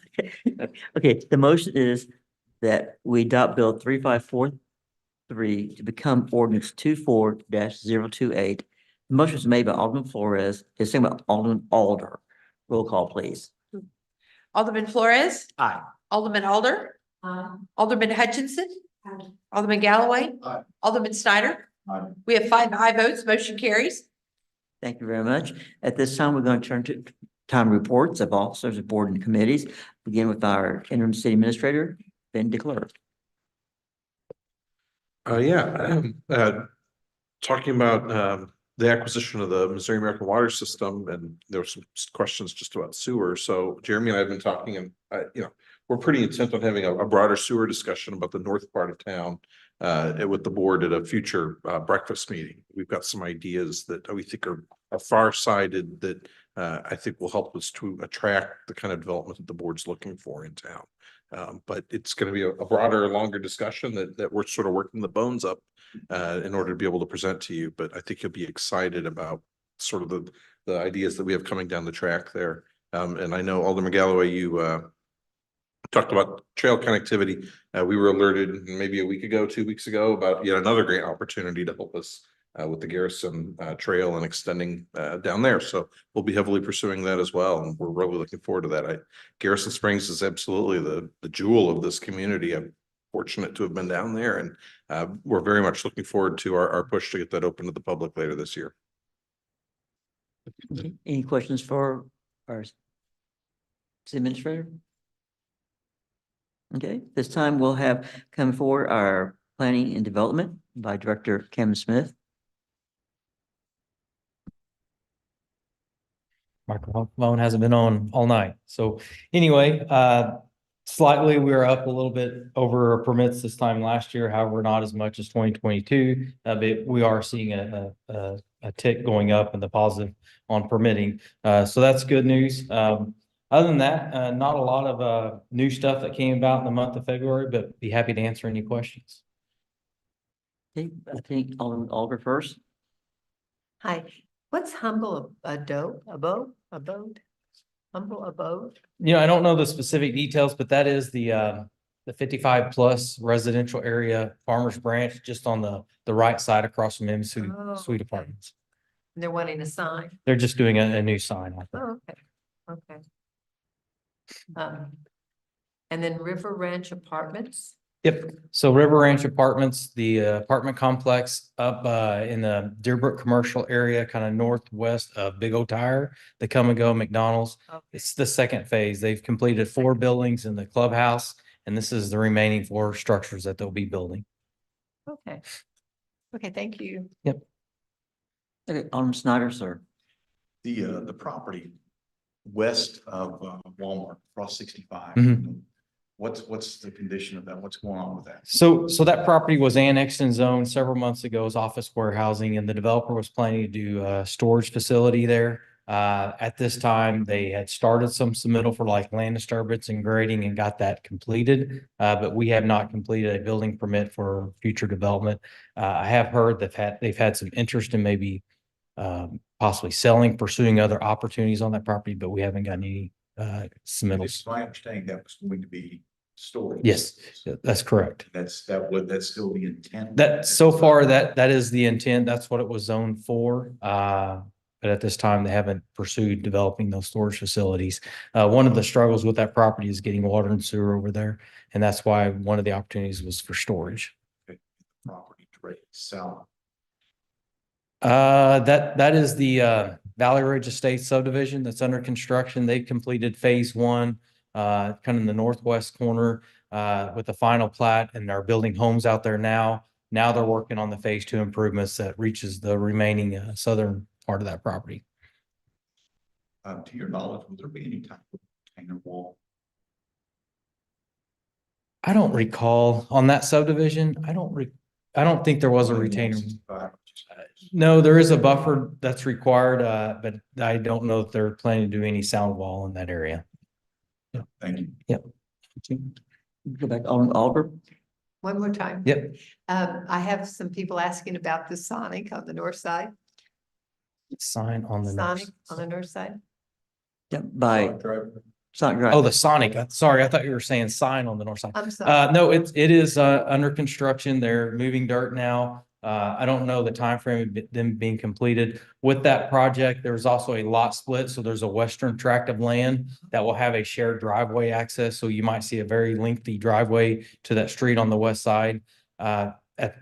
Okay, the motion is that we adopt Bill 3543 to become ordinance 24-028. The motion is made by Alderman Flores, is seconded by Alderman Alder. Roll call, please. Alderman Flores, Aye. Alderman Alder, Alderman Hutchinson, Alderman Galloway, Aye. Alderman Snyder. Aye. We have 5 aye votes, motion carries. Thank you very much. At this time, we're going to turn to time reports of officers of board and committees. Begin with our interim city administrator, Ben DeClerc. Talking about the acquisition of the Missouri American Water System, and there were some questions just about sewer. So Jeremy and I have been talking, and we're pretty intent on having a broader sewer discussion about the north part of town with the board at a future breakfast meeting. We've got some ideas that we think are far-sighted that I think will help us to attract the kind of development that the board's looking for in town. But it's going to be a broader, longer discussion that we're sort of working the bones up in order to be able to present to you. But I think you'll be excited about sort of the ideas that we have coming down the track there. And I know Alderman Galloway, you talked about trail connectivity. We were alerted maybe a week ago, 2 weeks ago, about yet another great opportunity to help us with the Garrison Trail and extending down there. So we'll be heavily pursuing that as well. And we're really looking forward to that. Garrison Springs is absolutely the jewel of this community. I'm fortunate to have been down there, and we're very much looking forward to our push to get that open to the public later this year. Any questions for our city administrator? Okay, this time we'll have come forward our planning and development by Director Kevin Smith. Microphone hasn't been on all night. So anyway, slightly, we're up a little bit over permits this time last year. However, not as much as 2022. But we are seeing a tick going up in the positive on permitting. So that's good news. Other than that, not a lot of new stuff that came about in the month of February, but be happy to answer any questions. Okay, I think Alder first. Hi, what's humble abode? Humble abode? You know, I don't know the specific details, but that is the 55+ residential area, Farmers Branch, just on the right side across from M Suite Apartments. They're wanting a sign. They're just doing a new sign. I think. Oh, okay. And then River Ranch Apartments. Yep. So River Ranch Apartments, the apartment complex up in the Deerbrook commercial area, kind of northwest of Big O Tire, the Come and Go McDonald's. Okay. It's the second phase. They've completed 4 buildings in the clubhouse, and this is the remaining 4 structures that they'll be building. Okay. Okay, thank you. Yep. Okay, Alderman Snyder, sir. The property west of Walmart, across 65. Mhm. What's the condition of that? What's going on with that? So that property was annexed and zoned several months ago as office warehousing, and the developer was planning to do a storage facility there. At this time, they had started some submittal for like land disturbance and grading and got that completed. But we have not completed a building permit for future development. I have heard they've had some interest in maybe possibly selling, pursuing other opportunities on that property, but we haven't got any submittals. It's my understanding that was going to be storage. Yes, that's correct. That's still the intent. That so far that is the intent. That's what it was zoned for. But at this time, they haven't pursued developing those storage facilities. One of the struggles with that property is getting water and sewer over there, and that's why one of the opportunities was for storage. Property to ready to sell. That is the Valley Ridge Estates subdivision that's under construction. They've completed phase 1, kind of in the northwest corner with the final plat, and are building homes out there now. Now they're working on the phase 2 improvements that reaches the remaining southern part of that property. To your knowledge, will there be any type of retaining wall? I don't recall on that subdivision. I don't think there was a retainer. No, there is a buffer that's required, but I don't know if they're planning to do any sound wall in that area. Thank you. Yep. Go back on Alder. One more time. Yep. I have some people asking about the Sonic on the north side. Sign on the Sonic north. on the north side. Yep, by Sonic Drive. Oh, the Sonic. Sorry, I thought you were saying sign on the north side. I'm sorry. No, it is under construction. They're moving dirt now. I don't know the timeframe of them being completed. With that project, there's also a lot split. So there's a western tract of land that will have a shared driveway access. So you might see a very lengthy driveway to that street on the west side.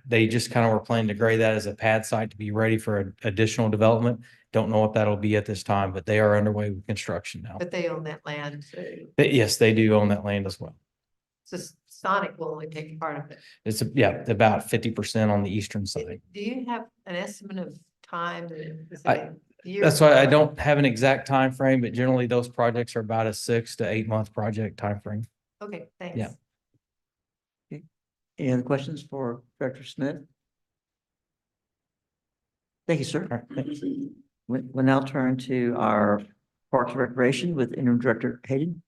They just kind of were planning to grade that as a pad site to be ready for additional development. Don't know what that'll be at this time, but they are underway with construction now. But they own that land too. But yes, they do own that land as well. So Sonic will only take part of it. It's, yeah, about 50% on the eastern side. Do you have an estimate of time? Is it I- a year? That's why I don't have an exact time frame, but generally those projects are about a 6 to 8 month project time frame. Okay, thanks. Yeah. Any other questions for Director Smith? Thank you, sir. All right, thanks. We'll now turn to our Parks and Recreation with Interim Director Hayden.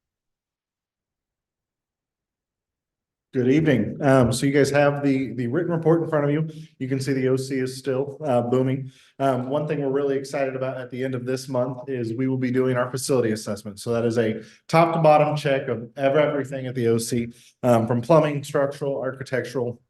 Good evening. So you guys have the written report in front of you. You can see the OC is still booming. One thing we're really excited about at the end of this month is we will be doing our facility assessment. So that is a top to bottom check of everything at the OC, from plumbing, structural, architectural,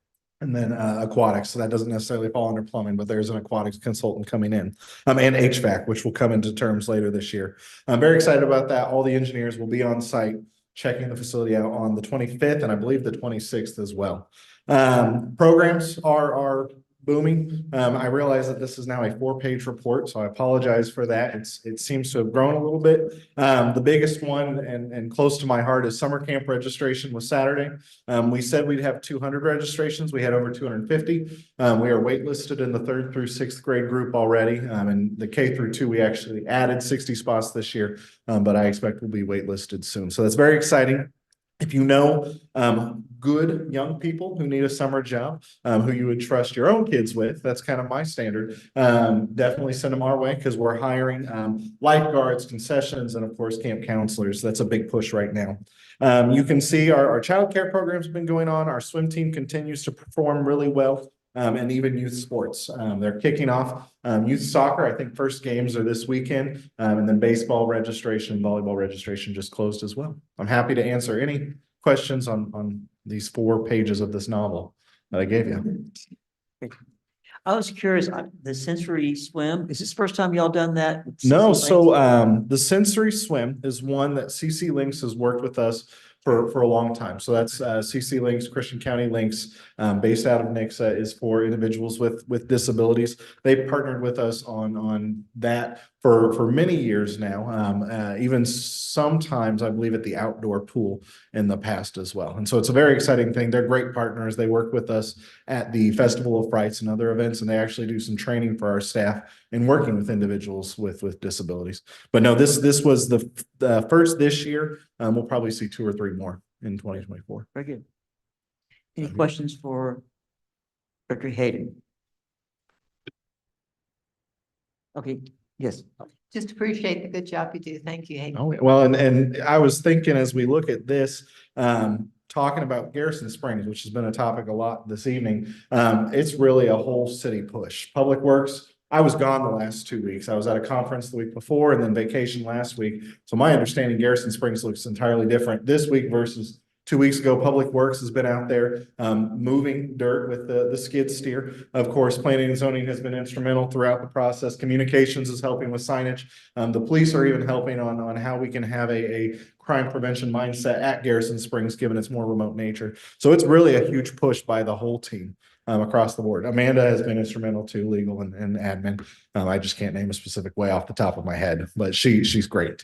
and then aquatics. So that doesn't necessarily fall under plumbing, but there's an aquatics consultant coming in, and HVAC, which will come into terms later this year. I'm very excited about that. All the engineers will be on site checking the facility out on the 25th and I believe the 26th as well. Programs are booming. I realize that this is now a 4-page report, so I apologize for that. It seems to have grown a little bit. The biggest one and close to my heart is summer camp registration was Saturday. We said we'd have 200 registrations. We had over 250. We are waitlisted in the 3rd through 6th grade group already. And the K through 2, we actually added 60 spots this year, but I expect we'll be waitlisted soon. So that's very exciting. If you know good young people who need a summer job, who you would trust your own kids with, that's kind of my standard. Definitely send them our way because we're hiring lifeguards, concessions, and of course camp counselors. That's a big push right now. You can see our childcare programs have been going on. Our swim team continues to perform really well. And even youth sports. They're kicking off youth soccer. I think first games are this weekend. And then baseball registration, volleyball registration just closed as well. I'm happy to answer any questions on these 4 pages of this novel that I gave you. I was curious, the sensory swim, is this the first time y'all done that? with No, CC so Links? the sensory swim is one that CC Links has worked with us for a long time. So that's CC Links, Christian County Links, based out of Nixa, is for individuals with disabilities. They've partnered with us on that for many years now, even sometimes I believe at the outdoor pool in the past as well. And so it's a very exciting thing. They're great partners. They work with us at the Festival of Frights and other events, and they actually do some training for our staff in working with individuals with disabilities. But no, this was the first this year. We'll probably see 2 or 3 more in 2024. Very good. Any questions for Director Hayden? Okay, yes. Just appreciate the good job you do. Thank you, Hayden. Oh, well, and I was thinking as we look at this, talking about Garrison Springs, which has been a topic a lot this evening, it's really a whole city push. Public Works, I was gone the last 2 weeks. I was at a conference the week before and then vacation last week. So my understanding, Garrison Springs looks entirely different this week versus 2 weeks ago. Public Works has been out there moving dirt with the skid steer. Of course, planning and zoning has been instrumental throughout the process. Communications is helping with signage. The police are even helping on how we can have a crime prevention mindset at Garrison Springs, given its more remote nature. So it's really a huge push by the whole team across the board. Amanda has been instrumental too, legal and admin. I just can't name a specific way off the top of my head, but she's great.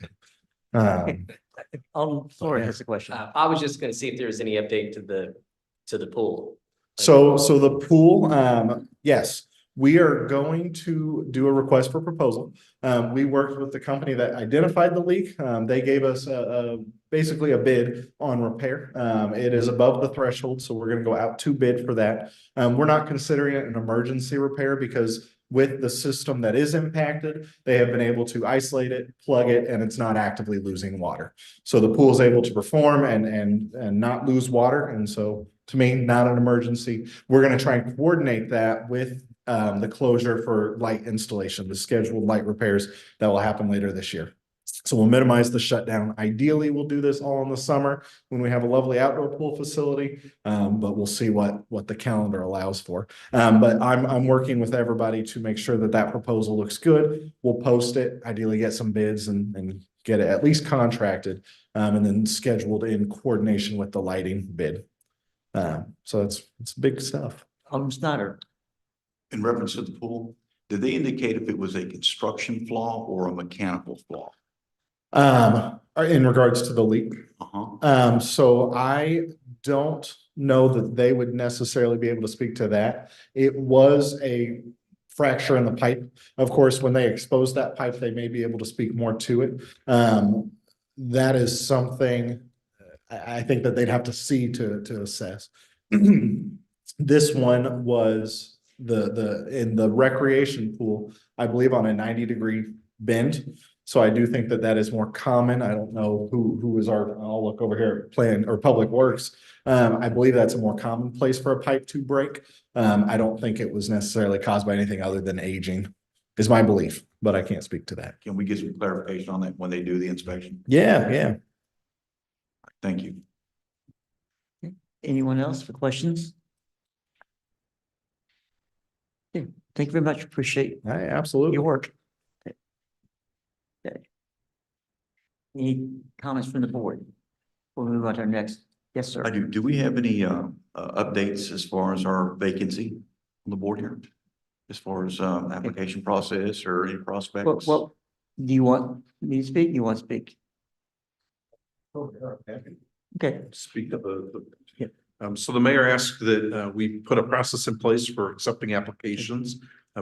Alderman Flores has a question. I was just gonna see if there was any update to the pool. So the pool, yes, we are going to do a request for proposal. We worked with the company that identified the leak. They gave us basically a bid on repair. It is above the threshold, so we're gonna go out to bid for that. We're not considering it an emergency repair because with the system that is impacted, they have been able to isolate it, plug it, and it's not actively losing water. So the pool is able to perform and not lose water. And so to me, not an emergency. We're gonna try and coordinate that with the closure for light installation, the scheduled light repairs that will happen later this year. So we'll minimize the shutdown. Ideally, we'll do this all in the summer when we have a lovely outdoor pool facility. But we'll see what the calendar allows for. But I'm working with everybody to make sure that that proposal looks good. We'll post it, ideally get some bids and get it at least contracted, and then scheduled in coordination with the lighting bid. So it's big stuff. Alderman Snyder. In reference to the pool, did they indicate if it was a construction flaw or a mechanical flaw? In regards to the leak. Uh-huh. So I don't know that they would necessarily be able to speak to that. It was a fracture in the pipe. Of course, when they expose that pipe, they may be able to speak more to it. That is something I think that they'd have to see to assess. This one was in the recreation pool, I believe on a 90-degree bend. So I do think that is more common. I don't know who is I'll look over here at Plan or Public Works. I believe that's a more common place for a pipe to break. I don't think it was necessarily caused by anything other than aging, is my belief, but I can't speak to that. Can we get some clarification on that when they do the inspection? Yeah. Thank you. Anyone else for questions? Okay, thank you very much. Appreciate Absolutely. your work. Okay. Any comments from the board? We'll move on to our next. Yes, sir. I do. Do we have any updates as far as our vacancy on the board here? As far as application process or any prospects? Well, do you want me to speak? You want to speak? Okay. Speak of Yep. So the mayor asked that we put a process in place for accepting applications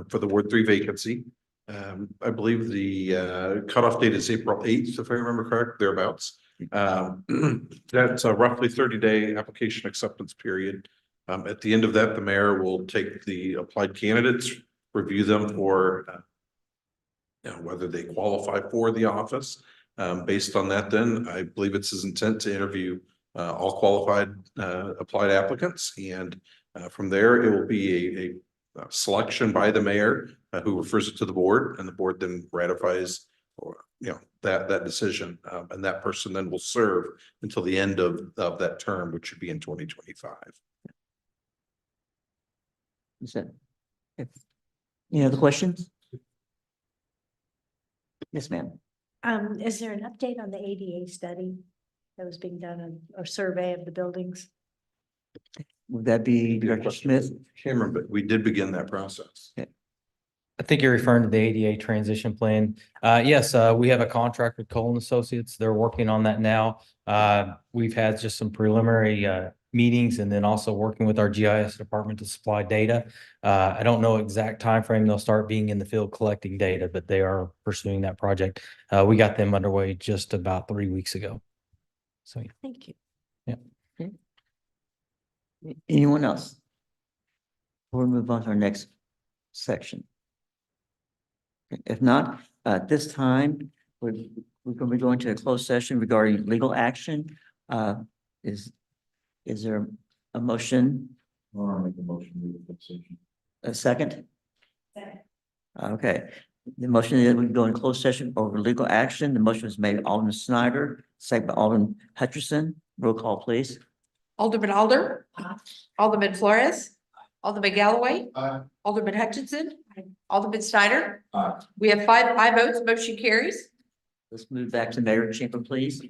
for the Ward 3 vacancy. I believe the cutoff date is April 8th, if I remember correct, thereabouts. That's a roughly 30-day application acceptance period. At the end of that, the mayor will take the applied candidates, review them for whether they qualify for the office. Based on that, then I believe it's his intent to interview all qualified applied applicants, and from there it will be a selection by the mayor who refers it to the board, and the board then ratifies or that decision, and that person then will serve until the end of that term, which should be in 2025. Is that? Any other questions? Yes, ma'am. Is there an update on the ADA study that was being done or survey of the buildings? Would that be Director Smith? Cameron, but we did begin that process. I think you're referring to the ADA transition plan. Yes, we have a contract with Cole & Associates. They're working on that now. We've had just some preliminary meetings and then also working with our GIS department to supply data. I don't know exact time frame they'll start being in the field collecting data, but they are pursuing that project. We got them underway just about 3 weeks ago. So, yeah. Thank you. Anyone else? We'll move on to our next section. If not, at this time, we're going to be going to a closed session regarding legal action. Is there a motion? I'll make a motion. A second? Second. Okay, the motion is we go in closed session over legal action. The motion was made by Alderman Snyder, second by Alderman Hutchinson. Roll call, please. Alderman Alder. Alderman Flores. Alderman Galloway. Alderman Hutchinson. Alderman Snyder. We have five votes, motion carries. Let's move back to Mayor Chamber, please.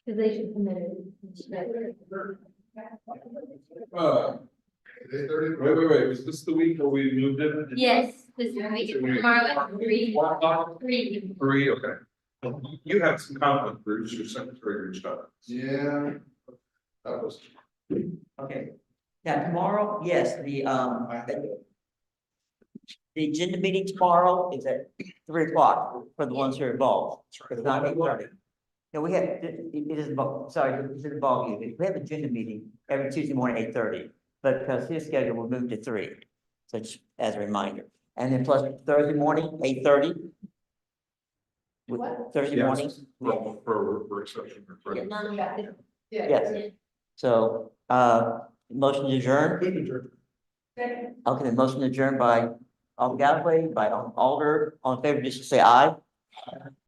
Cause they should submit it. Wait, was this the week where we moved it? Yes, this is tomorrow at 3. 3. Okay. You had some conflict, Bruce, your secretary reached out. Yeah. That was. Okay. Now, tomorrow, yes, the agenda meeting tomorrow is at 3 o'clock for the ones who are involved. It's not 8:30. No, we have, it is, sorry, it's a ball meeting. We have agenda meeting every Tuesday morning, 8:30. But because his schedule will move to 3, so it's as a reminder. And then plus Thursday morning, 8:30. Thursday Yes. morning. For exception. Yes. So, motion to adjourn. Okay, the motion adjourned by Alder Galloway, by Alder, on favor, just say aye.